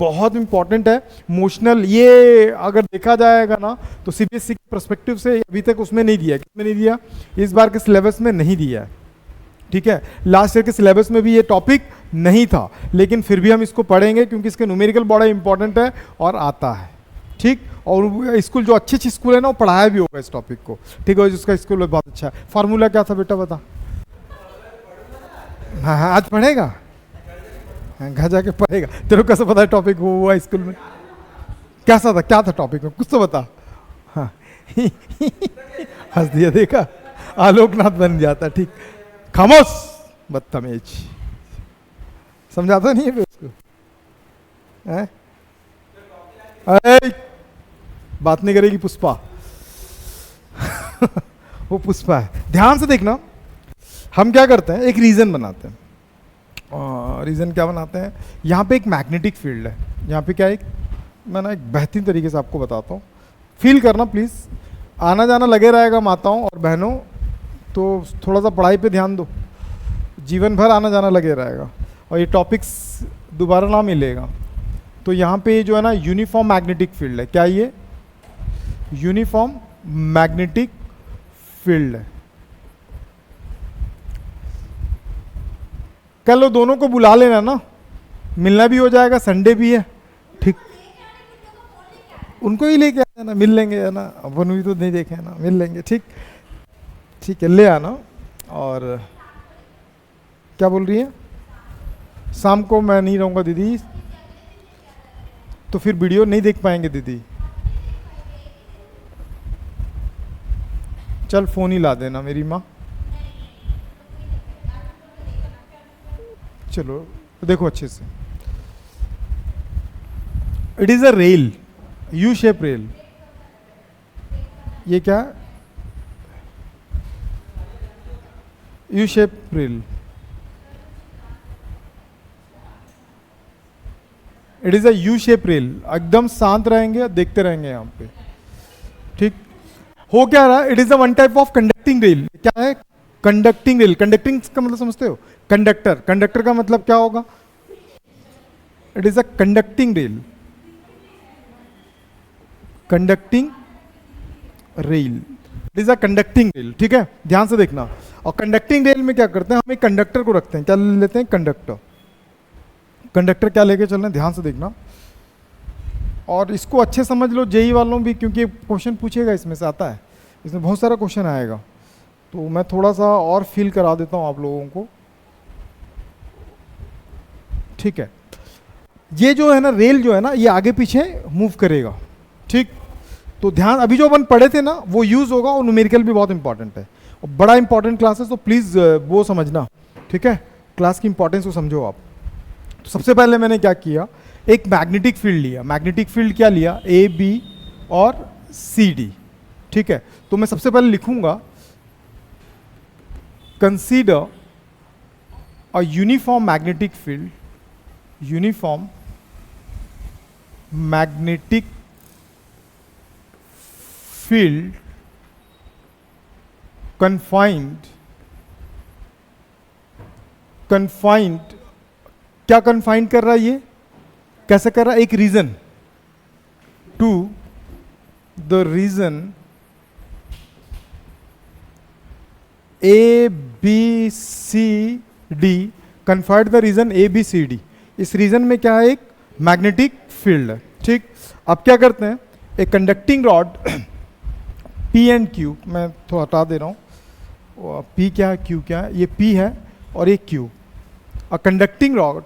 बहुत इंपॉर्टेंट है। मोशनल ये अगर देखा जाएगा ना तो सीबीएसई के पर्सपेक्टिव से अभी तक उसमें नहीं दिया। किसमें नहीं दिया? इस बार के सिलेबस में नहीं दिया है, ठीक है। लास्ट ईयर के सिलेबस में भी ये टॉपिक नहीं था, लेकिन फिर भी हम इसको पढ़ेंगे क्योंकि इसके न्यूमेरिकल बड़ा इंपॉर्टेंट है और आता है, ठीक। और स्कूल जो अच्छी स्कूल है ना वो पढ़ाया भी होगा इस टॉपिक को, ठीक है। जिसका स्कूल बहुत अच्छा है। फार्मूला क्या था बेटा बता? हाँ हाँ आज पढ़ेगा, हाँ घर जाके पढ़ेगा। तेरे को कैसे पता है टॉपिक वो हुआ स्कूल में? कैसा था, क्या था टॉपिक में, कुछ तो बता। हाँ हंस दिया, देखा, आलोकनाथ बन जाता, ठीक। खामोश बदतमीज, समझाता नहीं है फिर उसको, हैं? बात नहीं करेगी पुष्पा वो पुष्पा है। ध्यान से देखना, हम क्या करते हैं, एक रीजन बनाते हैं। रीजन क्या बनाते हैं? यहाँ पे एक मैग्नेटिक फील्ड है। यहाँ पे क्या है, मैं ना एक बेहतरीन तरीके से आपको बताता हूँ, फील करना प्लीज़। आना जाना लगे रहेगा माताओं और बहनों, तो थोड़ा सा पढ़ाई पे ध्यान दो। जीवन भर आना जाना लगे रहेगा और ये टॉपिक्स दोबारा ना मिलेगा। तो यहाँ पे जो है ना यूनिफॉर्म मैग्नेटिक फील्ड है। क्या ये? यूनिफॉर्म मैग्नेटिक फील्ड है। कल वो दोनों को बुला लेना ना, मिलना भी हो जाएगा, संडे भी है, ठीक। उनको ही लेके आ जाना, मिल लेंगे, है ना। अपन भी तो नहीं देखे है ना, मिल लेंगे, ठीक। ठीक है, ले आना। और क्या बोल रही है? शाम को मैं नहीं रहूँगा दीदी, तो फिर वीडियो नहीं देख पाएंगे दीदी। चल फोन ही ला देना मेरी माँ। चलो देखो अच्छे से, it is a rail, you shape rail. ये क्या? You shape rail. It is a you shape rail. एकदम शांत रहेंगे, देखते रहेंगे यहाँ पे, ठीक। हो क्या रहा है? It is a one type of conducting rail. क्या है? Conducting rail. कंडक्टिंग का मतलब समझते हो? कंडक्टर। कंडक्टर का मतलब क्या होगा? It is a conducting rail. Conducting rail, it is a conducting rail, ठीक है। ध्यान से देखना। और कंडक्टिंग रेल में क्या करते हैं, हम एक कंडक्टर को रखते हैं। क्या लेते हैं? कंडक्टर। कंडक्टर क्या लेके चल रहे हैं, ध्यान से देखना। और इसको अच्छे समझ लो जेई वालों भी, क्योंकि क्वेश्चन पूछेगा, इसमें से आता है, इसमें बहुत सारा क्वेश्चन आएगा। तो मैं थोड़ा सा और फील करा देता हूँ आप लोगों को, ठीक है। ये जो है ना रेल जो है ना, ये आगे पीछे मूव करेगा, ठीक। तो ध्यान, अभी जो अपन पढ़े थे ना वो यूज होगा, और न्यूमेरिकल भी बहुत इंपॉर्टेंट है और बड़ा इंपॉर्टेंट क्लास है, तो प्लीज वो समझना, ठीक है। क्लास की इंपॉर्टेंस को समझो आप। तो सबसे पहले मैंने क्या किया, एक मैग्नेटिक फील्ड लिया। मैग्नेटिक फील्ड क्या लिया? ए बी और सी डी, ठीक है। तो मैं सबसे पहले लिखूंगा, consider a uniform magnetic field, uniform magnetic field confined, confined, क्या कन्फाइंड कर रहा है ये? कैसे कर रहा है? एक region, to the region A B C D, confined the region A B C D. इस रीजन में क्या है? एक मैग्नेटिक फील्ड है, ठीक। अब क्या करते हैं, एक conducting rod P and Q, मैं थोड़ा हटा दे रहा हूं, पी क्या है, क्यू क्या है, ये पी है और ये Q. A conducting rod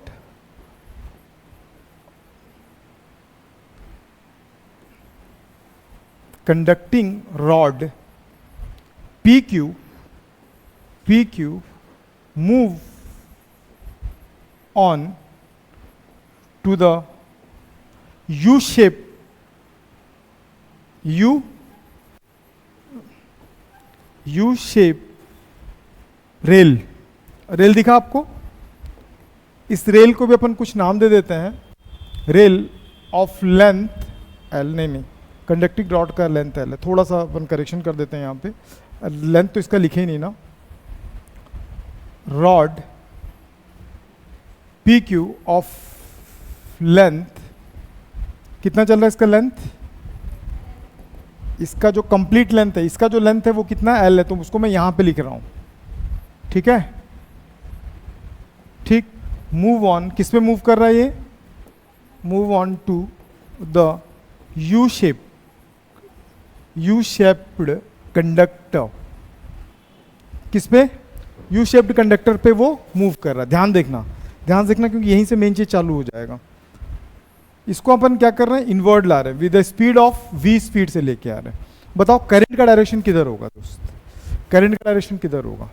P Q move on to the U shape, U shape rail. Rail दिखा आपको? इस रेल को भी अपन कुछ नाम दे देते हैं, रेल ऑफ लेंथ एल, नहीं कंडक्टिंग रॉड का लेंथ एल है, थोड़ा सा अपन करेक्शन कर देते हैं यहाँ पे, लेंथ तो इसका लिखे ही नहीं ना। Rod P Q of length कितना चल रहा है इसका लेंथ, इसका जो कंप्लीट लेंथ है, इसका जो लेंथ है वो कितना एल है, तो उसको मैं यहां पे लिख रहा हूं, ठीक है। ठीक, मूव ऑन, किस पे मूव कर रहा है ये, move on to the U shaped conductor, किस पे, यू शेप्ड कंडक्टर पे वो मूव कर रहा है। ध्यान देखना क्योंकि यहीं से मेन चीज चालू हो जाएगा। इसको अपन क्या कर रहे हैं, इनवर्ड ला रहे हैं, with the speed of v speed से लेके आ रहे हैं। बताओ करंट का डायरेक्शन किधर होगा दोस्त, करंट का डायरेक्शन किधर होगा।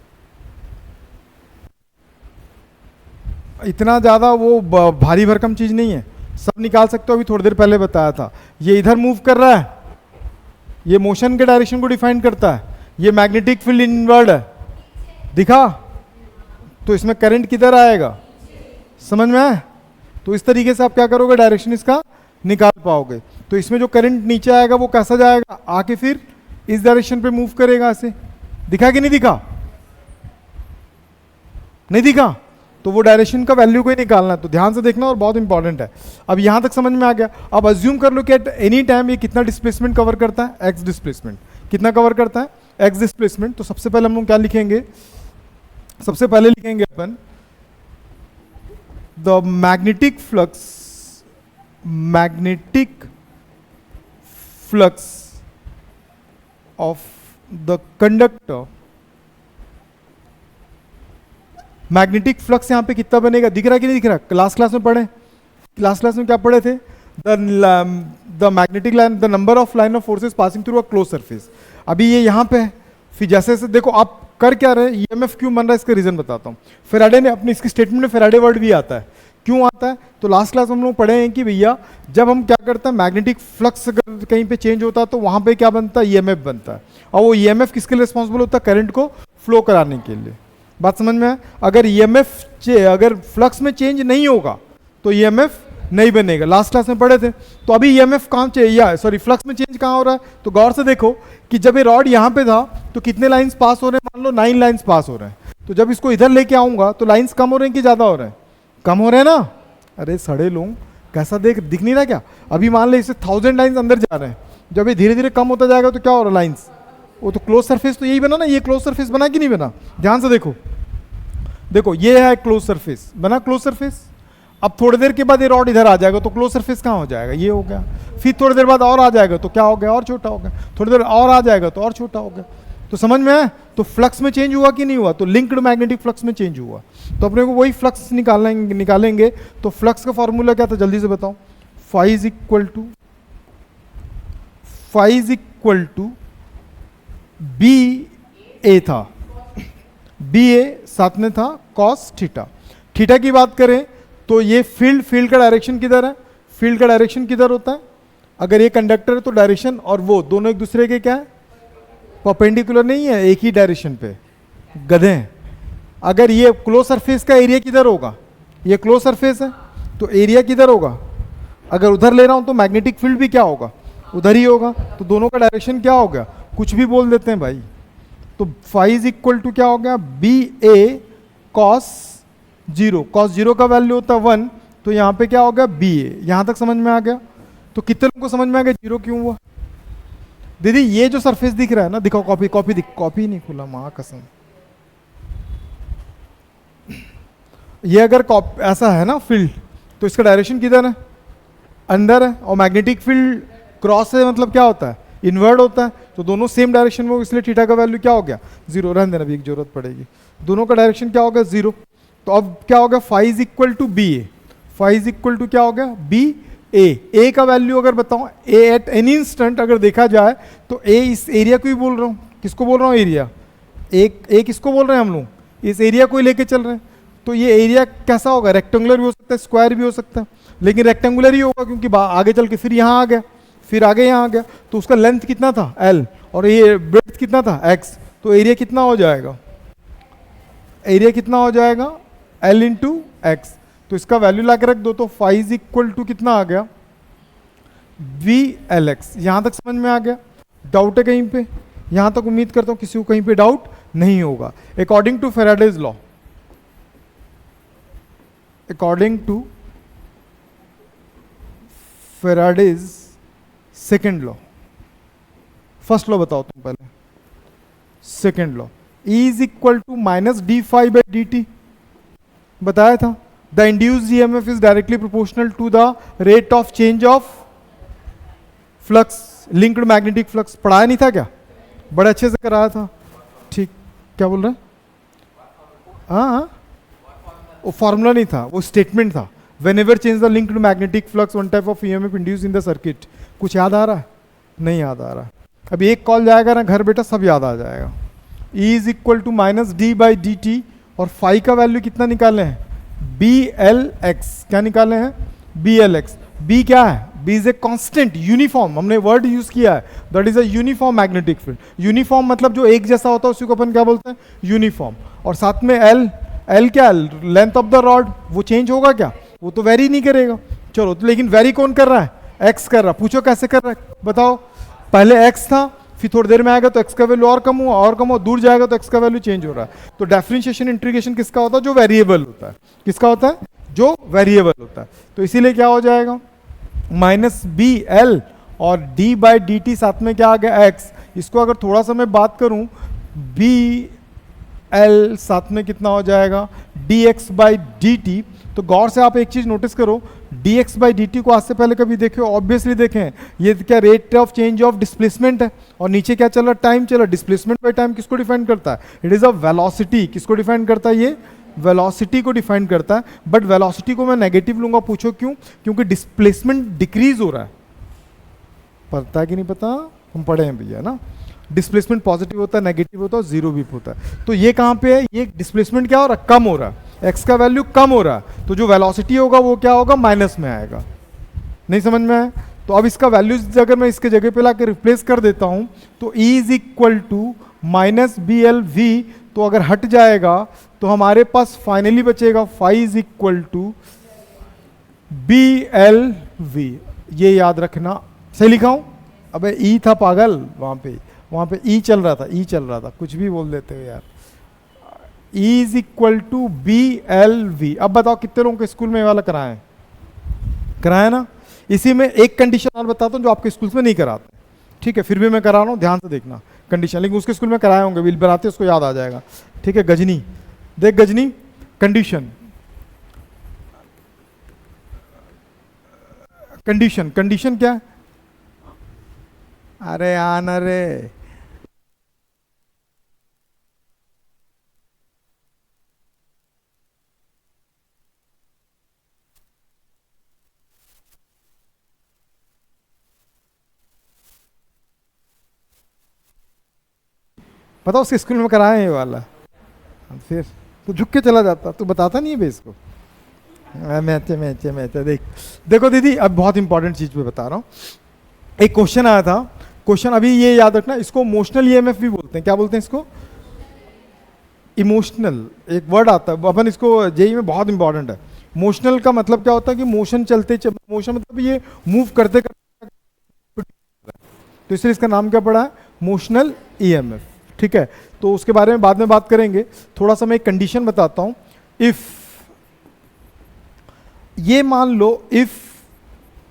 इतना ज्यादा वो भारी भरकम चीज नहीं है, सब निकाल सकते हो। अभी थोड़ी देर पहले बताया था, ये इधर मूव कर रहा है, ये मोशन के डायरेक्शन को डिफाइन करता है, ये मैग्नेटिक फील्ड इनवर्ड है, दिखा, तो इसमें करंट किधर आएगा, समझ में आया। तो इस तरीके से आप क्या करोगे, डायरेक्शन इसका निकाल पाओगे। तो इसमें जो करंट नीचे आएगा वो कैसा जाएगा, आके फिर इस डायरेक्शन पे मूव करेगा ऐसे, दिखा कि नहीं दिखा, नहीं दिखा, तो वो डायरेक्शन का वैल्यू को ही निकालना है। तो ध्यान से देखना और बहुत इंपॉर्टेंट है। अब यहां तक समझ में आ गया। अब अज्यूम कर लो कि एट एनी टाइम ये कितना डिस्प्लेसमेंट कवर करता है, एक्स डिस्प्लेसमेंट, कितना कवर करता है, एक्स डिस्प्लेसमेंट। तो सबसे पहले हम लोग क्या लिखेंगे, सबसे पहले लिखेंगे upon the magnetic flux of the conductor. Magnetic flux यहां पे कितना बनेगा, दिख रहा है कि नहीं दिख रहा, क्लास में पढ़े, क्लास में क्या पढ़े थे, the magnetic line, the number of line of forces passing through a close surface. अभी ये यहां पे है, फिर जैसे जैसे देखो आप कर क्या रहे, ईएमएफ क्यों बन रहा है, इसका रीजन बताता हूँ। फेराडे ने अपनी इसकी स्टेटमेंट में फेराडे वर्ड भी आता है, क्यों आता है, तो लास्ट क्लास में हम लोग पढ़े हैं कि भैया जब हम क्या करते हैं, मैग्नेटिक फ्लक्स अगर कहीं पे चेंज होता है तो वहां पे क्या बनता है, ईएमएफ बनता है। और वो ईएमएफ किसके लिए रिस्पॉन्सिबल होता है, करंट को फ्लो कराने के लिए। बात समझ में है। अगर ईएमएफ अगर फ्लक्स में चेंज नहीं होगा तो ईएमएफ नहीं बनेगा, लास्ट क्लास में पढ़े थे। तो अभी ईएमएफ कहाँ चाहिए, सॉरी फ्लक्स में चेंज कहाँ हो रहा है, तो गौर से देखो कि जब ये रॉड यहाँ पे था तो कितने लाइंस पास हो रहे हैं, मान लो 9 लाइंस पास हो रहे हैं। तो जब इसको इधर लेके आऊंगा तो लाइंस कम हो रहे हैं कि ज्यादा हो रहे हैं, कम हो रहे हैं ना। अरे सड़े लोग कैसा दिख नहीं रहा क्या। अभी मान ले इसे 1000 लाइंस अंदर जा रहे हैं, जब ये धीरे धीरे कम होता जाएगा तो क्या हो रहा है, लाइंस, वो तो क्लोज सरफेस तो यही बना ना, ये क्लोज सरफेस बना कि नहीं बना, ध्यान से देखो, देखो ये है क्लोज सरफेस बना, क्लोज सरफेस। अब थोड़ी देर के बाद ये रॉड इधर आ जाएगा तो क्लोज सरफेस कहाँ हो जाएगा, ये हो गया। फिर थोड़ी देर बाद और आ जाएगा तो क्या हो गया, और छोटा हो गया। थोड़ी देर और आ जाएगा तो और छोटा हो गया। तो समझ में आया। तो फ्लक्स में चेंज हुआ कि नहीं हुआ, तो लिंक्ड मैग्नेटिक फ्लक्स में चेंज हुआ। तो अपने को वही फ्लक्स निकालेंगे। तो फ्लक्स का फॉर्मूला क्या था, जल्दी से बताओ। Phi is equal to B A था, बी ए साथ में था कॉस थीटा। थीटा की बात करें तो ये फील्ड का डायरेक्शन किधर है, फील्ड का डायरेक्शन किधर होता है, अगर ये कंडक्टर है तो डायरेक्शन और वो दोनों एक दूसरे के क्या है, परपेंडिकुलर नहीं है, एक ही डायरेक्शन पे गधे हैं। अगर ये क्लोज सरफेस का एरिया किधर होगा, ये क्लोज सरफेस है तो एरिया किधर होगा, अगर उधर ले रहा हूं तो मैग्नेटिक फील्ड भी क्या होगा, उधर ही होगा। तो दोनों का डायरेक्शन क्या हो गया, कुछ भी बोल देते हैं भाई। तो फाई इज इक्वल टू क्या हो गया, बी ए कॉस जीरो, कॉस जीरो का वैल्यू होता है 1, तो यहाँ पे क्या हो गया बी ए। यहां तक समझ में आ गया। तो कितने लोगों को समझ में आ गया जीरो क्यों हुआ। दीदी ये जो सरफेस दिख रहा है ना, दिखाओ कॉपी, कॉपी नहीं खुला मां कसम। ये अगर ऐसा है ना फील्ड, तो इसका डायरेक्शन किधर है, अंदर है। और मैग्नेटिक फील्ड क्रॉस है, मतलब क्या होता है, इनवर्ड होता है। तो दोनों सेम डायरेक्शन में, इसलिए थीटा का वैल्यू क्या हो गया, जीरो। रहने देना, अभी एक जरूरत पड़ेगी। दोनों का डायरेक्शन क्या हो गया, जीरो। तो अब क्या हो गया, phi is equal to B A. Phi is equal to क्या हो गया, बी ए का वैल्यू अगर बताऊं, ए एट एनी इंस्टेंट अगर देखा जाए तो ए इस एरिया को ही बोल रहा हूं। किसको बोल रहा हूं, एरिया। एक किसको बोल रहे हैं हम लोग, इस एरिया को ही लेके चल रहे हैं। तो ये एरिया कैसा होगा, रेक्टेंगुलर भी हो सकता है, स्क्वायर भी हो सकता है, लेकिन रेक्टेंगुलर ही होगा क्योंकि आगे चल के फिर यहाँ आ गया, फिर आगे यहाँ आ गया। तो उसका लेंथ कितना था, एल, और ये ब्रेड्थ कितना था, एक्स। तो एरिया कितना हो जाएगा, एरिया कितना हो जाएगा, एल इंटू एक्स। तो इसका वैल्यू ला के रख दो। तो फाई इज इक्वल टू कितना आ गया, वी एल एक्स। यहां तक समझ में आ गया। डाउट है कहीं पे, यहां तक उम्मीद करता हूं किसी को कहीं पे डाउट नहीं होगा। According to Faraday's law, according to Faraday's second law, first law बताओ तुम पहले, second law, E is equal to minus d phi by d t, बताया था। The induced EMF is directly proportional to the rate of change of flux, linked magnetic flux, पढ़ाया नहीं था क्या? बड़े अच्छे से कराया था। ठीक, क्या बोल रहे हैं? हाँ, वो फॉर्मूला नहीं था, वो स्टेटमेंट था। Whenever change the linked magnetic flux, one type of EMF induced in the circuit। कुछ याद आ रहा है? नहीं याद आ रहा। अभी एक कॉल जाएगा ना घर बेटा, सब याद आ जाएगा। E is equal to minus d by d t, और फाई का वैल्यू कितना निकाले हैं? B L X. क्या निकाले हैं? B L X. बी क्या है? B is a constant, uniform, हमने वर्ड यूज किया है, that is a uniform magnetic field. Uniform मतलब जो एक जैसा होता है उसी को अपन क्या बोलते हैं? यूनिफॉर्म। और साथ में एल, एल क्या? Length of the rod. वो चेंज होगा क्या? वो तो वेरी नहीं करेगा। चलो, तो लेकिन वेरी कौन कर रहा है? एक्स कर रहा। पूछो कैसे कर रहा है, बताओ। पहले एक्स था, फिर थोड़ी देर में आएगा तो एक्स का वैल्यू और कम हुआ, और कम हुआ, दूर जाएगा तो एक्स का वैल्यू चेंज हो रहा है। तो डिफरेंशिएशन इंटीग्रेशन किसका होता है? जो वेरिएबल होता है। किसका होता है? जो वेरिएबल होता है। तो इसीलिए क्या हो जाएगा? माइनस बी एल और डी बाई डी टी, साथ में क्या आ गया? एक्स। इसको अगर थोड़ा सा मैं बात करूं, बी एल साथ में कितना हो जाएगा? D x by d T. तो गौर से आप एक चीज नोटिस करो, D x by d T को आज से पहले कभी देखे? ऑब्वियसली देखें। ये क्या? Rate of change of displacement है, और नीचे क्या चल रहा? टाइम चल रहा। डिस्प्लेसमेंट बाई टाइम किसको डिफाइन करता है? It is a velocity. किसको डिफाइन करता है? ये वेलोसिटी को डिफाइन करता है। बट वेलोसिटी को मैं नेगेटिव लूंगा। पूछो क्यों? क्योंकि डिस्प्लेसमेंट डिक्रीज हो रहा है। पता है कि नहीं पता? हम पढ़े हैं भैया ना। डिस्प्लेसमेंट पॉजिटिव होता है, नेगेटिव होता है, जीरो भी होता है। तो ये कहां पे है? ये डिस्प्लेसमेंट क्या हो रहा है? कम हो रहा है। एक्स का वैल्यू कम हो रहा है, तो जो वेलोसिटी होगा वो क्या होगा? माइनस में आएगा। नहीं समझ में आया? तो अब इसका वैल्यूज अगर मैं इसके जगह पे लाके रिप्लेस कर देता हूं, तो E is equal to minus B L V. तो अगर हट जाएगा तो हमारे पास फाइनली बचेगा phi is equal to B L V. ये याद रखना। सही लिखा हूं? अबे ई था पागल, वहां पे ई चल रहा था, ई चल रहा था, कुछ भी बोल देते हो यार। E is equal to B L V. अब बताओ कितने लोगों के स्कूल में ये वाला कराए? कराया ना? इसी में एक कंडीशन और बताता हूं जो आपके स्कूल में नहीं कराते। ठीक है, फिर भी मैं करा रहा हूं, ध्यान से देखना कंडीशन। लेकिन उसके स्कूल में कराए होंगे, बिल बनाते उसको याद आ जाएगा। ठीक है, गजनी देख, गजनी कंडीशन, कंडीशन, कंडीशन क्या है? अरे आना रे, पता उसके स्कूल में कराए ये वाला। फिर तो झुक के चला जाता, तू बताता नहीं है बे इसको। मैचे मैचे मैचे देख, देखो दीदी, अब बहुत इंपॉर्टेंट चीज पे बता रहा हूँ। एक क्वेश्चन आया था, क्वेश्चन अभी ये याद रखना, इसको इमोशनल ईएमएफ भी बोलते हैं। क्या बोलते हैं इसको? इमोशनल, एक वर्ड आता है अपन इसको जेई में, बहुत इंपॉर्टेंट है। इमोशनल का मतलब क्या होता है? कि मोशन चलते, मोशन मतलब ये मूव करते करते, तो इसलिए इसका नाम क्या पड़ा है? Motional EMF. ठीक है, तो उसके बारे में बाद में बात करेंगे। थोड़ा सा मैं एक कंडीशन बताता हूं। इफ ये मान लो, इफ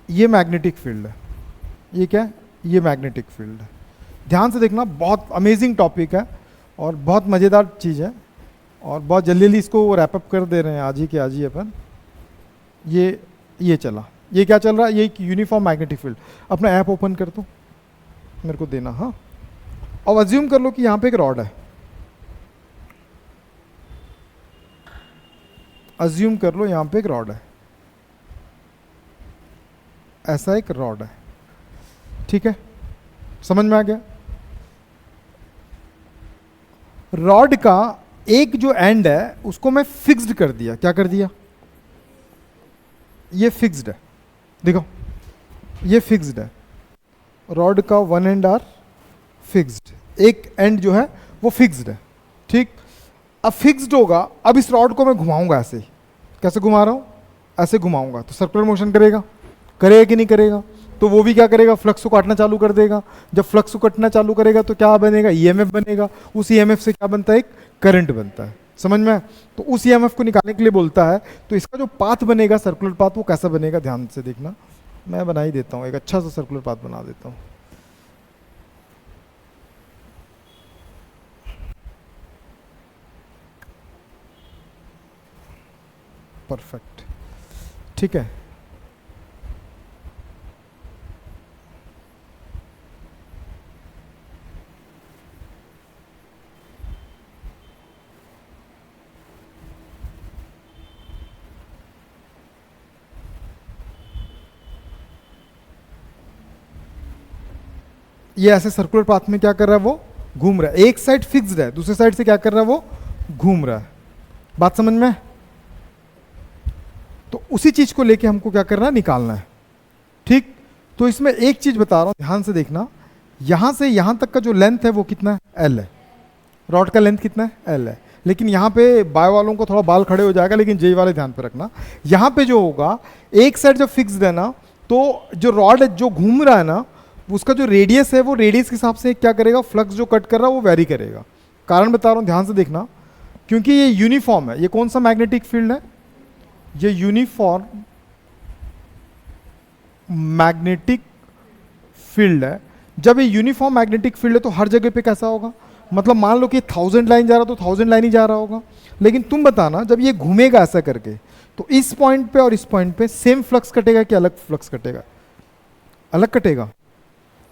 ये मैग्नेटिक फील्ड है, ये क्या है? ये मैग्नेटिक फील्ड है। ध्यान से देखना, बहुत अमेजिंग टॉपिक है और बहुत मजेदार चीज है, और बहुत जल्दी जल्दी इसको रैप अप कर दे रहे हैं आज ही के आज ही अपन। ये चला, ये क्या चल रहा है? ये यूनिफॉर्म मैग्नेटिक फील्ड। अपना ऐप ओपन कर दो, मेरे को देना। हाँ, अब अज्यूम कर लो कि यहां पे एक रॉड है। अज्यूम कर लो यहां पे एक रॉड है, ऐसा एक रॉड है। ठीक है, समझ में आ गया? रॉड का एक जो एंड है उसको मैं फिक्स्ड कर दिया। क्या कर दिया? ये फिक्स्ड है, देखो ये फिक्स्ड है। रॉड का वन एंड आर फिक्स्ड, एक एंड जो है वो फिक्स्ड है। ठीक, अब फिक्स्ड होगा। अब इस रॉड को मैं घुमाऊंगा ऐसे। कैसे घुमा रहा हूं? ऐसे घुमाऊंगा तो सर्कुलर मोशन करेगा, करेगा कि नहीं करेगा? तो वो भी क्या करेगा? फ्लक्स को काटना चालू कर देगा। जब फ्लक्स को कटना चालू करेगा तो क्या बनेगा? ईएमएफ बनेगा। उस ईएमएफ से क्या बनता है? एक करंट बनता है। समझ में? तो उस ईएमएफ को निकालने के लिए बोलता है। तो इसका जो पाथ बनेगा, सर्कुलर पाथ, वो कैसा बनेगा? ध्यान से देखना। मैं बना ही देता हूँ, एक अच्छा सा सर्कुलर पाथ बना देता हूँ। परफेक्ट, ठीक है। ये ऐसे सर्कुलर पाथ में क्या कर रहा है, वो घूम रहा है। एक साइड फिक्स्ड है, दूसरे साइड से क्या कर रहा है, वो घूम रहा है। बात समझ में? तो उसी चीज को लेके हमको क्या करना है, निकालना है। ठीक, तो इसमें एक चीज बता रहा हूं, ध्यान से देखना। यहां से यहां तक का जो लेंथ है वो कितना है, एल है। रॉड का लेंथ कितना है, एल है। लेकिन यहाँ पे बाय वालों को थोड़ा बाल खड़े हो जाएगा, लेकिन जे वाले ध्यान पे रखना। यहाँ पे जो होगा, एक साइड जब फिक्स्ड है ना, तो जो रॉड जो घूम रहा है ना, उसका जो रेडियस है, वो रेडियस के हिसाब से क्या करेगा, फ्लक्स जो कट कर रहा है वो वेरी करेगा। कारण बता रहा हूँ, ध्यान से देखना, क्योंकि ये यूनिफॉर्म है। ये कौन सा मैग्नेटिक फील्ड है, ये यूनिफॉर्म मैग्नेटिक फील्ड है। जब ये यूनिफॉर्म मैग्नेटिक फील्ड है तो हर जगह पे कैसा होगा, मतलब मान लो कि 1000 लाइन जा रहा तो 1000 लाइन ही जा रहा होगा। लेकिन तुम बताना, जब ये घूमेगा ऐसा करके, तो इस पॉइंट पे और इस पॉइंट पे सेम फ्लक्स कटेगा कि अलग फ्लक्स कटेगा? अलग कटेगा,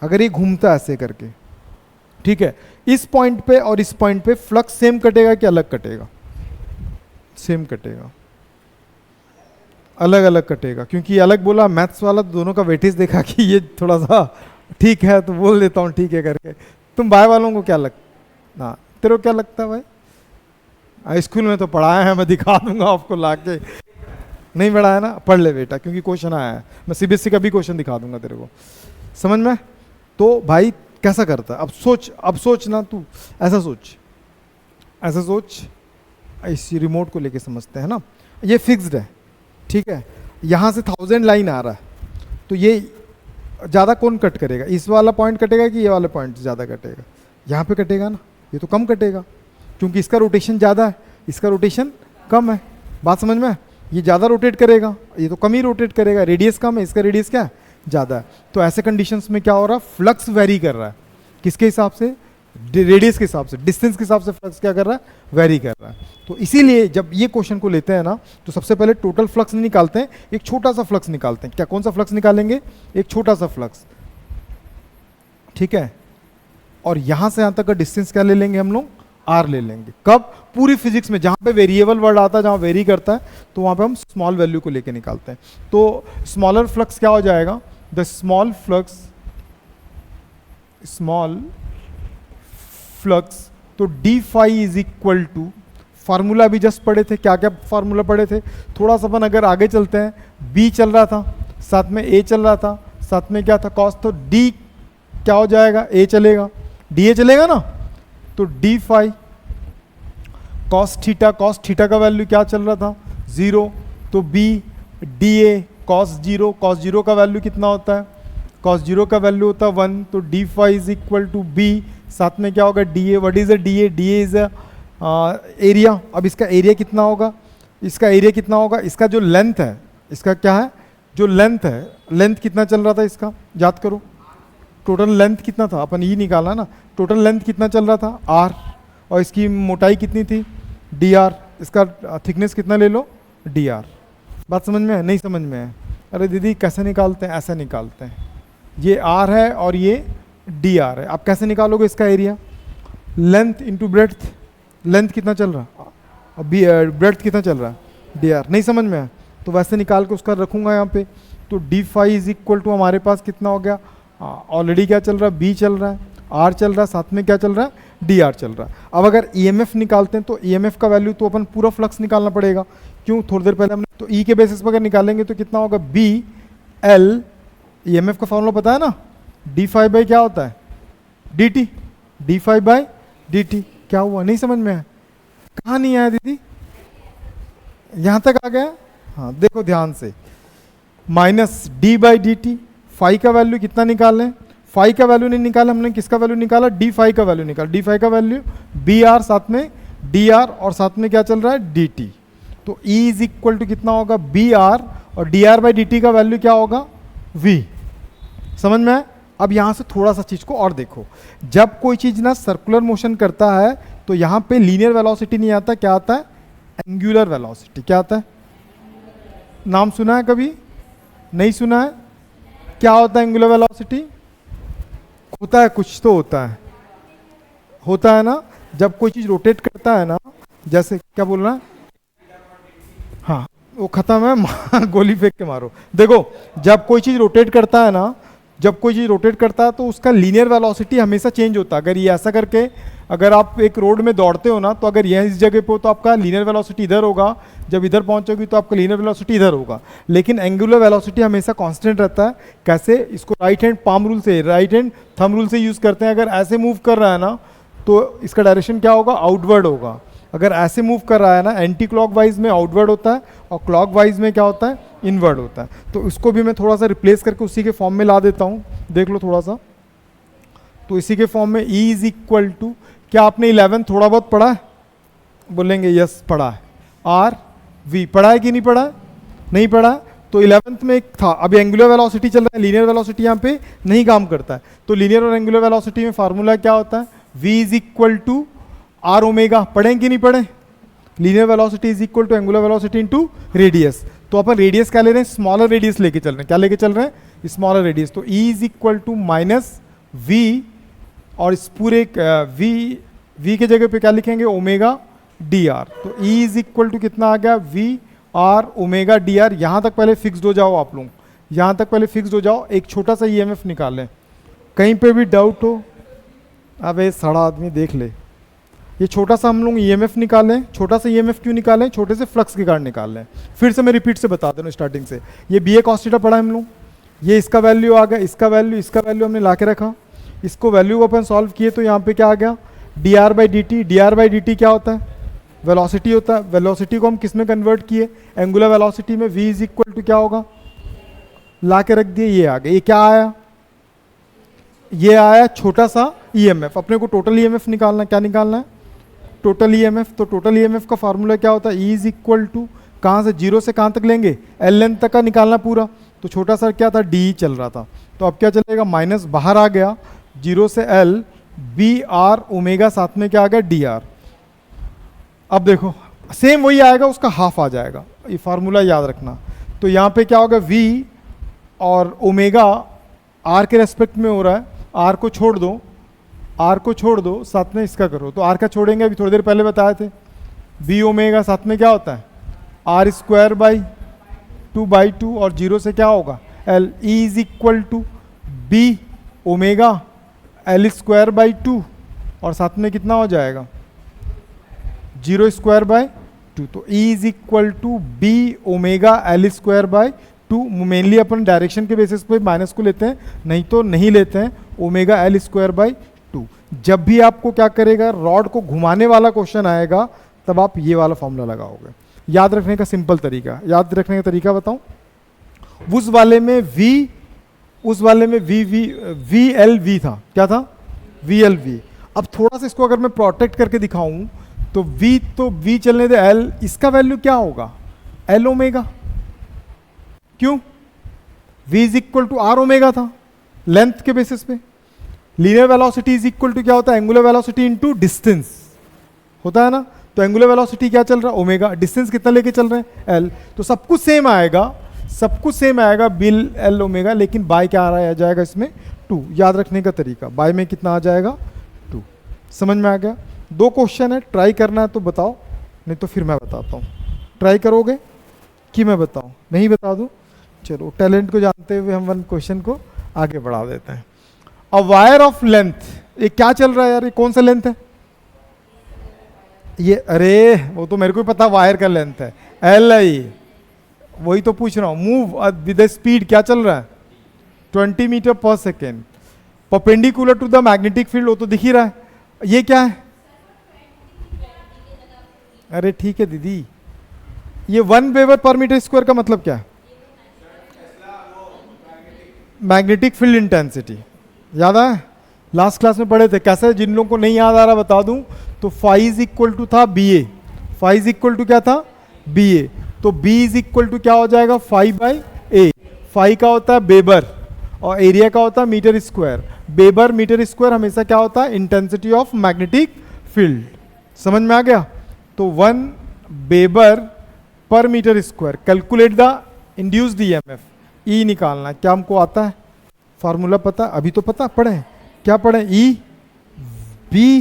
अगर ये घूमता ऐसे करके। ठीक है, इस पॉइंट पे और इस पॉइंट पे फ्लक्स सेम कटेगा कि अलग कटेगा? सेम कटेगा, अलग अलग कटेगा। क्योंकि अलग बोला मैथ्स वाला, दोनों का वेटेज देखा कि ये थोड़ा सा ठीक है, तो बोल देता हूँ ठीक है करके। तुम बाय वालों को क्या लगता, तेरे को क्या लगता है भाई? स्कूल में तो पढ़ाया है, मैं दिखा दूंगा आपको लाके। नहीं पढ़ाया ना, पढ़ ले बेटा, क्योंकि क्वेश्चन आया है। मैं सीबीएसई का भी क्वेश्चन दिखा दूंगा तेरे को, समझ में? तो भाई कैसा करता है, अब सोच ना, तू ऐसा सोच, ऐसा सोच। इस रिमोट को लेके समझते हैं ना, ये फिक्स्ड है, ठीक है। यहाँ से 1000 लाइन आ रहा है, तो ये ज़्यादा कौन कट करेगा, इस वाला पॉइंट कटेगा कि ये वाला पॉइंट ज़्यादा कटेगा? यहाँ पे कटेगा ना, ये तो कम कटेगा, क्योंकि इसका रोटेशन ज़्यादा है, इसका रोटेशन कम है। बात समझ में? ये ज़्यादा रोटेट करेगा, ये तो कम ही रोटेट करेगा। रेडियस कम है, इसका रेडियस क्या है, ज़्यादा है। तो ऐसे कंडीशंस में क्या हो रहा है, फ्लक्स वेरी कर रहा है। किसके हिसाब से? रेडियस के हिसाब से, डिस्टेंस के हिसाब से फ्लक्स क्या कर रहा है, वेरी कर रहा है। तो इसीलिए जब ये क्वेश्चन को लेते हैं ना, तो सबसे पहले टोटल फ्लक्स नहीं निकालते हैं, एक छोटा सा फ्लक्स निकालते हैं। क्या, कौन सा फ्लक्स निकालेंगे? एक छोटा सा फ्लक्स, ठीक है। और यहां से यहां तक का डिस्टेंस क्या ले लेंगे हम लोग, आर ले लेंगे। कब? पूरी फिजिक्स में जहां पे वेरिएबल वर्ड आता है, जहां वेरी करता है, तो वहां पे हम स्मॉल वैल्यू को लेके निकालते हैं। तो स्मॉलर फ्लक्स क्या हो जाएगा, द स्मॉल फ्लक्स, तो d phi is equal to, formula भी जस्ट पढ़े थे, क्या क्या फार्मूला पढ़े थे, थोड़ा सा अपन अगर आगे चलते हैं, बी चल रहा था, साथ में ए चल रहा था, साथ में क्या था, कॉस, तो डी क्या हो जाएगा, ए चलेगा, डी ए चलेगा ना, तो डी फाई कॉस थीटा का वैल्यू क्या चल रहा था, 0, तो B d A cos zero का वैल्यू कितना होता है, कॉस 0 का वैल्यू होता है 1, तो d phi is equal to B, साथ में क्या होगा, d A. What is a d A? D A is area. अब इसका एरिया कितना होगा, इसका एरिया कितना होगा, इसका जो लेंथ है, इसका क्या है, जो लेंथ है, लेंथ कितना चल रहा था इसका, याद करो। टोटल लेंथ कितना था, अपन ये निकाला ना, टोटल लेंथ कितना चल रहा था, आर, और इसकी मोटाई कितनी थी, डी आर। इसका थिकनेस कितना ले लो, डी आर। बात समझ में है, नहीं समझ में है? अरे दीदी कैसे निकालते हैं, ऐसे निकालते हैं। ये आर है और ये डी आर है। आप कैसे निकालोगे इसका area, length into breadth. Length कितना चल रहा, अभी ब्रेड्थ कितना चल रहा है, डी आर। नहीं समझ में है? तो वैसे निकाल के उसका रखूंगा यहाँ पे। तो d phi is equal to हमारे पास कितना हो गया, ऑलरेडी क्या चल रहा है, बी चल रहा है, आर चल रहा है, साथ में क्या चल रहा है, डी आर चल रहा है। अब अगर ईएमएफ निकालते हैं, तो ईएमएफ का वैल्यू तो अपन पूरा फ्लक्स निकालना पड़ेगा। क्यों, थोड़ी देर पहले हमने, तो ई के बेसिस पर अगर निकालेंगे तो कितना होगा, बी एल, ईएमएफ का फॉर्मूला पता है ना, डी फाई बाई क्या होता है, d t, d phi by d t. क्या हुआ, नहीं समझ में है? कहाँ नहीं आया दीदी, यहां तक आ गया? हाँ देखो ध्यान से, minus d by d t. Phi का वैल्यू कितना निकाल लें, फाई का वैल्यू नहीं निकाला हमने, किसका वैल्यू निकाला, डी फाई का वैल्यू निकाला। डी फाई का वैल्यू बी आर, साथ में डी आर, और साथ में क्या चल रहा है, डी टी। तो ई इज इक्वल टू कितना होगा, बी आर, और D R by d T का वैल्यू क्या होगा, v। समझ में आया? अब यहाँ से थोड़ा सा चीज को और देखो, जब कोई चीज ना सर्कुलर मोशन करता है तो यहाँ पे लीनियर वेलोसिटी नहीं आता, क्या आता है? Angular velocity. क्या आता है? नाम सुना है कभी? नहीं सुना है? क्या होता है एंगुलर वेलोसिटी? होता है, कुछ तो होता है ना, जब कोई चीज रोटेट करता है ना, जैसे क्या बोल रहा है? हाँ वो खत्म है गोली फेंक के मारो। देखो जब कोई चीज रोटेट करता है ना, जब कोई चीज रोटेट करता है तो उसका लीनियर वेलोसिटी हमेशा चेंज होता है। अगर ये ऐसा करके, अगर आप एक रोड में दौड़ते हो ना, तो अगर यह इस जगह पे हो तो आपका लीनियर वेलोसिटी इधर होगा, जब इधर पहुंचोगी तो आपका लीनियर वेलोसिटी इधर होगा। लेकिन एंगुलर वेलोसिटी हमेशा कांस्टेंट रहता है। कैसे? इसको राइट हैंड पाम रूल से, राइट हैंड थंब रूल से यूज करते हैं। अगर ऐसे मूव कर रहा है ना तो इसका डायरेक्शन क्या होगा? आउटवर्ड होगा। अगर ऐसे मूव कर रहा है ना, एंटी क्लॉकवाइज में आउटवर्ड होता है और क्लॉकवाइज में क्या होता है? इनवर्ड होता है। तो इसको भी मैं थोड़ा सा रिप्लेस करके उसी के फॉर्म में ला देता हूँ, देख लो थोड़ा सा। तो इसी के फॉर्म में E इज इक्वल टू, क्या आपने 11 थोड़ा बहुत पढ़ा है? बोलेंगे यस पढ़ा है। आर वी पढ़ा है कि नहीं पढ़ा है? नहीं पढ़ा है। तो 11th में एक था, अभी एंगुलर वेलोसिटी चल रहा है, लीनियर वेलोसिटी यहाँ पे नहीं काम करता है। तो लीनियर और एंगुलर वेलोसिटी में फार्मूला क्या होता है? V is equal to R omega. पढ़ें कि नहीं पढ़े? Linear velocity is equal to angular velocity into radius. तो अपन रेडियस क्या ले रहे हैं? स्मॉलर रेडियस लेके चल रहे हैं। क्या लेके चल रहे हैं? Smaller radius. तो E is equal to minus v, और इस पूरे v के जगह पे क्या लिखेंगे? Omega d r. तो E इज इक्वल टू कितना आ गया? V r omega d r. यहाँ तक पहले फिक्स्ड हो जाओ आप लोग, यहाँ तक पहले फिक्स्ड हो जाओ। एक छोटा सा EMF निकाल लें, कहीं पे भी डाउट हो, अब ये सड़ा आदमी देख ले। ये छोटा सा हम लोग EMF निकालें। छोटा सा EMF क्यों निकालें? छोटे से फ्लक्स के कारण निकाल लें। फिर से मैं रिपीट से बता दे रहा हूँ स्टार्टिंग से। ये BA cos थीटा पढ़ा हम लोग, ये इसका वैल्यू आ गया, इसका वैल्यू हमने ला के रखा, इसको वैल्यू को अपन सॉल्व किए तो यहाँ पे क्या आ गया? dr by d T. dr by d t क्या होता है? वेलोसिटी होता है। वेलोसिटी को हम किस में कन्वर्ट किए? एंगुलर वेलोसिटी में। v इज इक्वल टू क्या होगा? ला के रख दिए, ये आ गया। ये क्या आया? ये आया छोटा सा EMF। अपने को टोटल EMF निकालना है। क्या निकालना है? Total EMF। तो टोटल EMF का फार्मूला क्या होता है? E इज इक्वल टू, कहाँ से? 0 से कहाँ तक लेंगे? L लेंथ तक का निकालना पूरा। तो छोटा सा क्या था? D चल रहा था। तो अब क्या चलेगा? माइनस बाहर आ गया, 0 से L, बी आर ओमेगा, साथ में क्या आ गया? DR। अब देखो सेम वही आएगा, उसका हाफ आ जाएगा। ये फार्मूला याद रखना। तो यहाँ पे क्या होगा? V और ओमेगा R के रेस्पेक्ट में हो रहा है। R को छोड़ दो, R को छोड़ दो, साथ में इसका करो। तो R का छोड़ेंगे, अभी थोड़ी देर पहले बताए थे। V ओमेगा साथ में क्या होता है? R स्क्वायर बाई 2/2, और 0 से क्या होगा? L। E is equal to B omega L square by 2, और साथ में कितना हो जाएगा? 0 स्क्वायर बाई 2। तो E is equal to B omega L square by 2। Mainly अपन डायरेक्शन के बेसिस पे माइनस को लेते हैं, नहीं तो नहीं लेते हैं। Omega L square by 2। जब भी आपको क्या करेगा? रॉड को घुमाने वाला क्वेश्चन आएगा, तब आप ये वाला फॉर्मूला लगाओगे। याद रखने का सिंपल तरीका, याद रखने का तरीका बताऊं? उस वाले में VLV था। क्या था? VLV। अब थोड़ा सा इसको अगर मैं प्रोटेक्ट करके दिखाऊं तो V चलने दे, L, इसका वैल्यू क्या होगा? L omega. क्यों? V is equal to R omega था लेंथ के बेसिस पे। Linear velocity is equal to क्या होता है? एंगुलर वेलोसिटी इनटू डिस्टेंस होता है ना। तो एंगुलर वेलोसिटी क्या चल रहा है? ओमेगा। डिस्टेंस कितना लेके चल रहे हैं? L। तो सब कुछ सेम आएगा, सब कुछ सेम आएगा, बिल L ओमेगा, लेकिन बाय क्या आ जाएगा इसमें? 2। याद रखने का तरीका, बाय में कितना आ जाएगा? 2। समझ में आ गया? 2 क्वेश्चन है, ट्राई करना है तो बताओ, नहीं तो फिर मैं बताता हूँ। ट्राई करोगे कि मैं बताऊँ? नहीं बता दूँ? चलो, टैलेंट को जानते हुए हम 1 क्वेश्चन को आगे बढ़ा देते हैं। अ वायर ऑफ लेंथ, ये क्या चल रहा है यार? ये कौन सा लेंथ है ये? अरे वो तो मेरे को पता वायर का लेंथ है, LI। वही तो पूछ रहा हूँ। मूव विद स्पीड क्या चल रहा है? 20 metre per second, perpendicular to the magnetic field. वो तो दिख ही रहा है। ये क्या है? अरे ठीक है दीदी, ये 1 वेबर पर मीटर स्क्वायर का मतलब क्या है? Magnetic field intensity. याद है? लास्ट क्लास में पढ़े थे। कैसे? जिन लोगों को नहीं याद आ रहा बता दूं तो फाई इज इक्वल टू था BA। Phi is equal to क्या था? BA। तो B इज इक्वल टू क्या हो जाएगा? Phi by A। फाई का होता है बेबर और एरिया का होता है metre square. Weber metre square हमेशा क्या होता है, इंटेंसिटी ऑफ मैग्नेटिक फील्ड। समझ में आ गया? तो 1 weber per metre square. Calculate the induced EMF, E निकालना है। क्या हमको आता है फार्मूला? पता अभी तो पता पढ़े, क्या पढ़े? ई बी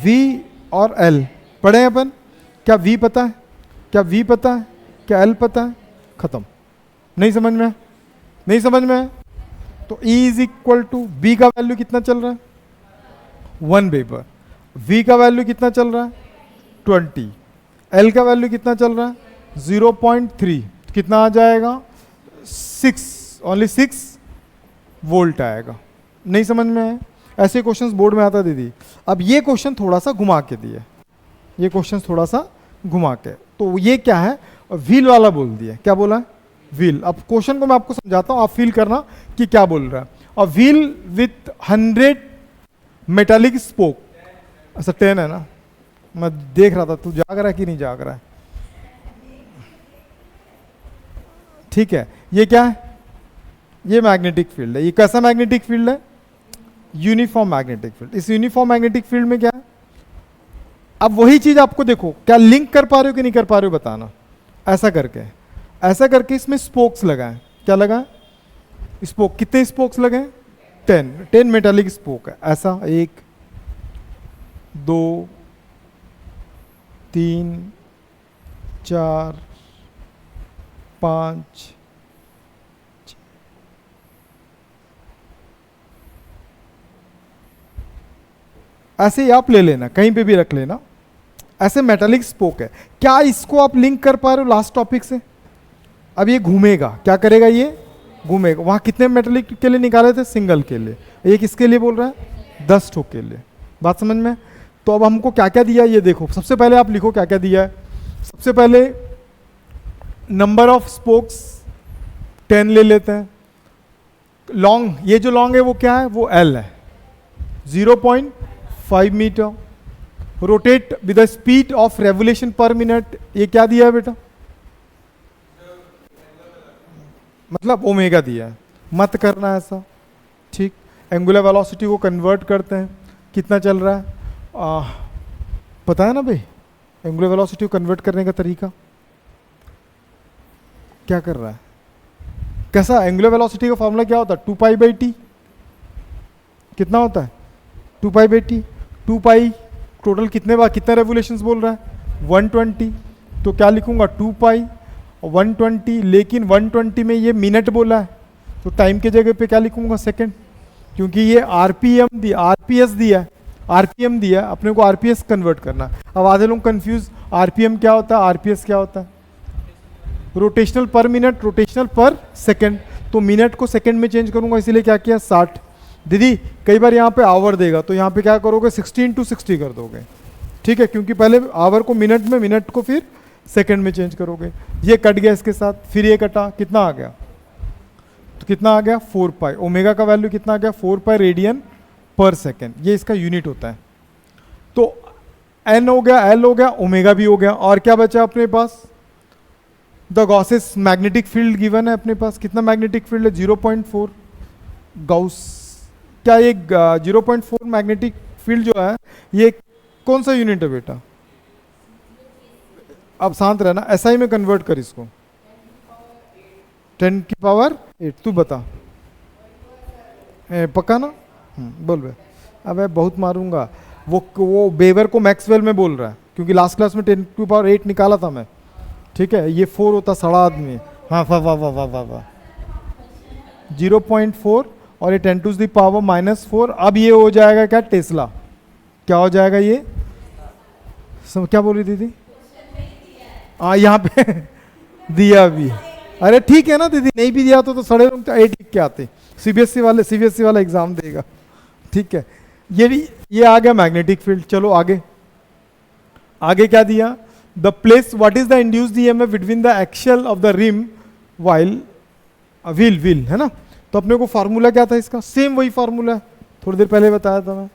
वी और एल पढ़े हैं अपन। क्या वी पता है? क्या वी पता है? क्या एल पता है? खत्म। नहीं समझ में? नहीं समझ में? तो E is equal to B का वैल्यू कितना चल रहा है? 1 वेबर। V का वैल्यू कितना चल रहा है? 20। L का वैल्यू कितना चल रहा है? 0.3। कितना आ जाएगा? 6, ओनली 6 वोल्ट आएगा। नहीं समझ में है? ऐसे क्वेश्चंस बोर्ड में आता दीदी। अब ये क्वेश्चन थोड़ा सा घुमा के दिए, ये क्वेश्चन थोड़ा सा घुमा के, तो ये क्या है? व्हील वाला बोल दिया। क्या बोला है? व्हील। अब क्वेश्चन को मैं आपको समझाता हूं, आप फील करना कि क्या बोल रहा है। और व्हील विथ 100 मेटालिक स्पोक। अच्छा 10 है ना, मैं देख रहा था तू जाग रहा है कि नहीं जाग रहा है। ठीक है, ये क्या है? ये मैग्नेटिक फील्ड है। ये कैसा मैग्नेटिक फील्ड है? Uniform magnetic field. इस यूनिफॉर्म मैग्नेटिक फील्ड में क्या है? अब वही चीज आपको देखो, क्या लिंक कर पा रहे हो कि नहीं कर पा रहे हो बताना। ऐसा करके, ऐसा करके इसमें स्पोक्स लगाए। क्या लगा? स्पोक। कितने स्पोक्स लगे? 10 मेटालिक स्पोक है। ऐसा 1 2 3 4 5 ऐसे ही आप ले लेना, कहीं पे भी रख लेना। ऐसे मेटालिक स्पोक है। क्या इसको आप लिंक कर पा रहे हो लास्ट टॉपिक से? अब ये घूमेगा, क्या करेगा? ये घूमेगा। वहां कितने मेटालिक के लिए निकाले थे? सिंगल के लिए। एक इसके लिए बोल रहा है 10 ठोक के लिए। बात समझ में? तो अब हमको क्या क्या दिया ये देखो। सबसे पहले आप लिखो क्या क्या दिया है। सबसे पहले नंबर ऑफ स्पोक्स 10 ले लेते हैं। लॉन्ग, ये जो लॉन्ग है वो क्या है? वो L है, 0.5 metre. Rotate with the speed of revolution per minute, ये क्या दिया है बेटा? मतलब ओमेगा दिया है, मत करना ऐसा। ठीक, एंगुलर वेलोसिटी को कन्वर्ट करते हैं, कितना चल रहा है? पता है ना भाई एंगुलर वेलोसिटी को कन्वर्ट करने का तरीका? क्या कर रहा है? कैसा? एंगुलर वेलोसिटी का फॉर्मूला क्या होता है? 2π/t। कितना होता है? 2π/t। 2π टोटल कितने बार, कितने रेवोल्यूशंस बोल रहा है? 120। तो क्या लिखूंगा? 2π 120। लेकिन 120 में ये मिनट बोला है, तो टाइम के जगह पे क्या लिखूंगा? सेकंड, क्योंकि ये आरपीएम दिया, आरपीएस दिया है, आरपीएम दिया है, अपने को आरपीएस कन्वर्ट करना। अब आधे लोग कंफ्यूज, आरपीएम क्या होता है, आरपीएस क्या होता है? रोटेशनल पर मिनट, रोटेशनल पर सेकंड। तो मिनट को सेकंड में चेंज करूंगा, इसीलिए क्या किया? 60। दीदी कई बार यहाँ पे आवर देगा, तो यहाँ पे क्या करोगे? 16 to 60 कर दोगे। ठीक है, क्योंकि पहले आवर को मिनट में, मिनट को फिर सेकंड में चेंज करोगे। ये कट गया इसके साथ, फिर ये कटा, कितना आ गया? तो कितना आ गया? 4π। ओमेगा का वैल्यू कितना आ गया? 4π रेडियन पर सेकेंड। ये इसका यूनिट होता है। तो एन हो गया, एल हो गया, ओमेगा भी हो गया। और क्या बचा अपने पास? The gauss's magnetic field given है अपने पास। कितना मैग्नेटिक फील्ड है? 0.4 गॉस। क्या ये 0.4 मैग्नेटिक फील्ड जो है, ये कौन सा यूनिट है बेटा? अब शांत रहना, एसआई में कन्वर्ट कर इसको। 10⁸ तू बता। पक्का ना? बोल बे। अबे बहुत मारूंगा। वो बेवर को मैक्सवेल में बोल रहा है, क्योंकि लास्ट क्लास में 10⁸ निकाला था मैं। ठीक है, ये 4 होता सड़ा आदमी। हाँ वाह वाह वाह वाह वाह वाह। 0.4 और ये 10⁻⁻⁴। अब ये हो जाएगा क्या? टेस्ला। क्या हो जाएगा ये? क्या बोल रही दीदी? हाँ यहाँ पे दिया भी। अरे ठीक है ना दीदी, नहीं भी दिया तो साढ़े 8 लिख के आते। सीबीएसई वाला एग्जाम देगा। ठीक है, ये आ गया मैग्नेटिक फील्ड। चलो आगे, आगे क्या दिया? The place, what is the induced EMF between the axial of the rim while wheel, है ना? तो अपने को फार्मूला क्या था इसका? सेम वही फार्मूला है, थोड़ी देर पहले बताया था मैं।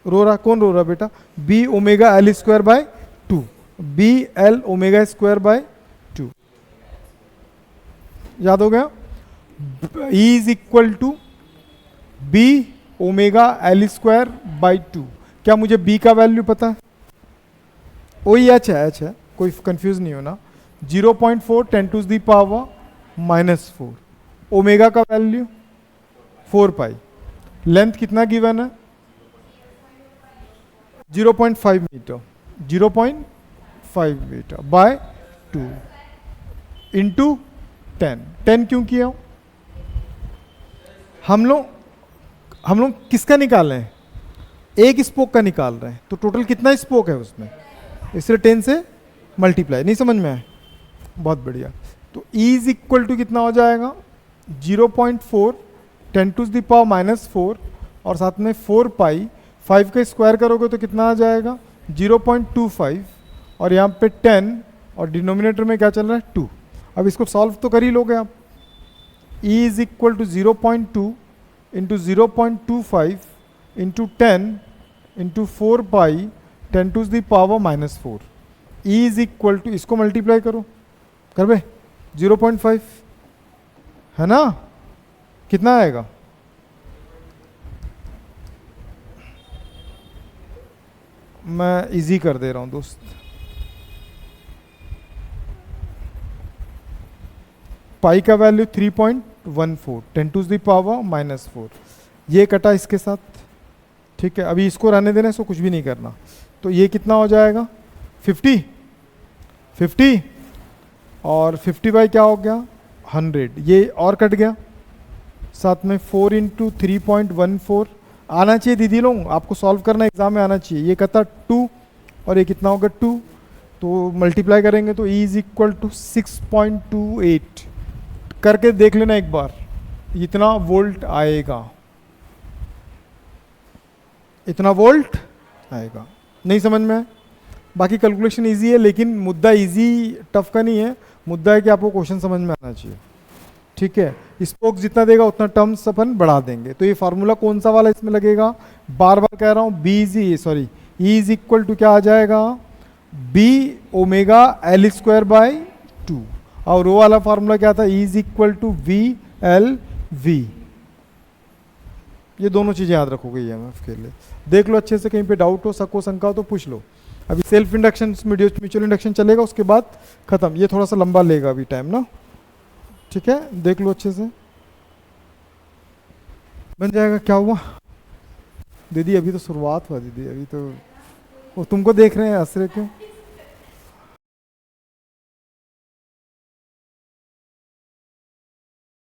रो रहा कौन? रो रहा बेटा? B omega L square by 2, B L omega square by 2। याद हो गया? E is equal to B omega L square by two. क्या मुझे B का वैल्यू पता है? वही एच है, कोई कंफ्यूज नहीं होना। 0.4 10⁻⁻⁴ ओमेगा का वैल्यू 4 पाई। लेंथ कितना गिवन है? 0.5 मीटर, 0.5 मीटर बाय 2 इंटू 10 क्यों किया? हम लोग किसका निकाल रहे हैं? एक स्पोक का निकाल रहे हैं, तो टोटल कितना स्पोक है उसमें, इसलिए 10 से मल्टीप्लाई। नहीं समझ में आए? बहुत बढ़िया। तो E इज इक्वल टू कितना हो जाएगा? 0.4 10⁻⁻⁴ और साथ में 4 पाई। 5 का स्क्वायर करोगे तो कितना आ जाएगा? 0.25 और यहाँ पे 10 और डिनोमिनेटर में क्या चल रहा है? 2। अब इसको सॉल्व तो कर ही लोगे आप। E is equal to 0.2 into 0.25 into 10 into 4 pi 10⁻⁻⁴। E is equal to, इसको मल्टीप्लाई करो, कर बे 0.5 है ना, कितना आएगा? मैं इजी कर दे रहा हूं दोस्त। पाई का वैल्यू 3.14 10⁻⁻⁴। ये कटा इसके साथ, ठीक है। अभी इसको रहने देना, इसको कुछ भी नहीं करना। तो ये कितना हो जाएगा? 50 और 50 बाई क्या हो गया? 100। ये और कट गया, साथ में 4 इंटू 3.14 आना चाहिए दीदी लोग, आपको सॉल्व करना एग्जाम में आना चाहिए। ये कहता 2 और ये कितना होगा? 2। तो मल्टीप्लाई करेंगे तो E इज इक्वल टू 6.28 करके देख लेना एक बार, इतना वोल्ट आएगा, इतना वोल्ट आएगा। नहीं समझ में? बाकी कैलकुलेशन इजी है, लेकिन मुद्दा इजी टफ का नहीं है, मुद्दा है कि आपको क्वेश्चन समझ में आना चाहिए, ठीक है। स्पोक जितना देगा उतना टर्म्स अपन बढ़ा देंगे। तो ये फार्मूला कौन सा वाला इसमें लगेगा? बार बार कह रहा हूँ, E इज इक्वल टू क्या आ जाएगा? B omega L square by 2। और वो वाला फार्मूला क्या था? E is equal to VLV। ये दोनों चीजें याद रखोगे EMF के लिए। देख लो अच्छे से, कहीं पे डाउट हो, शक हो, शंका हो तो पूछ लो। अभी सेल्फ इंडक्शन, म्यूचुअल इंडक्शन चलेगा, उसके बाद खत्म। ये थोड़ा सा लंबा लेगा अभी टाइम ना, ठीक है। देख लो अच्छे से, बन जाएगा। क्या हुआ दीदी? अभी तो शुरुआत हुआ दीदी, अभी तो वो तुमको देख रहे हैं, हंस रहे क्यों?